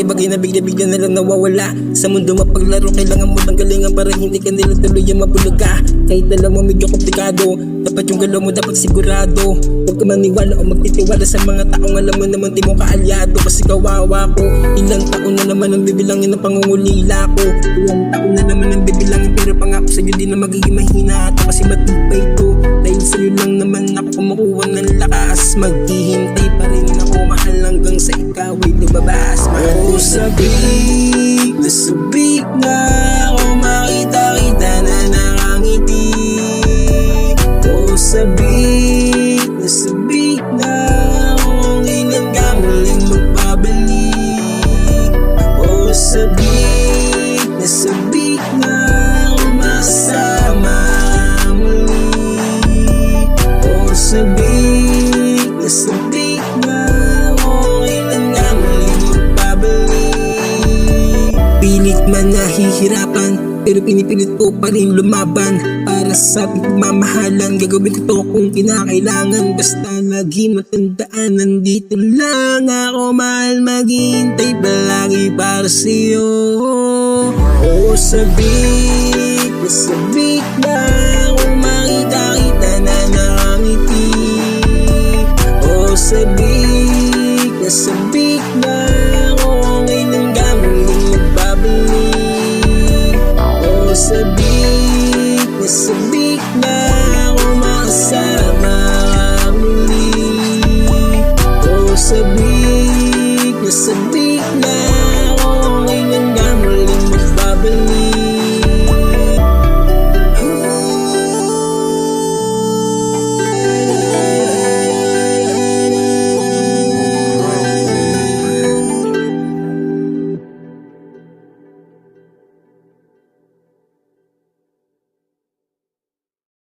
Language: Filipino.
may bagay na bigla-bigla na lang nawawala. Sa mundo mapaglaro, kailangan mo ng galingan para hindi ka nila tuluyan mabulaga. Kahit alam mo medyo komplikado, dapat yung galaw mo dapat sigurado. Huwag ka maniwala o magtitiwala sa mga taong alam mo naman di mo kaalyado. Kasi kawawa ko, ilang taon na naman ang bibilangin ng pangungulila ko. Ilang taon na naman ang bibilangin pero pangako sa'yo di na magiging mahina. At kasi matibay to, dahil sa'yo lang naman ako kumukuha ng lakas. Maghihintay pa rin ako mahal hanggang sa ikaw ay lumabas. Oo, sabik na sabik na ako makita-kita na nakangiti. Oo, sabik na sabik na ako kailan ka muling magbabalik. Oo, sabik na sabik na ako masama muli. Oo, sabik na sabik na ako kailan ka muling magbabalik. Pilit man nahihirapan pero pinipilit ko pa rin lumaban. Para sa pagmamahalan gagawin ko to kung kinakailangan. Basta lagi matandaan nandito lang ako mahal. Maghihintay palagi para sa'yo. Oo, sabik na sabik na ako makita-kita na nakangiti. Oo, sabik na sabik na ako kailan ka muling magbabalik. Oo, sabik na sabik na ako makasama.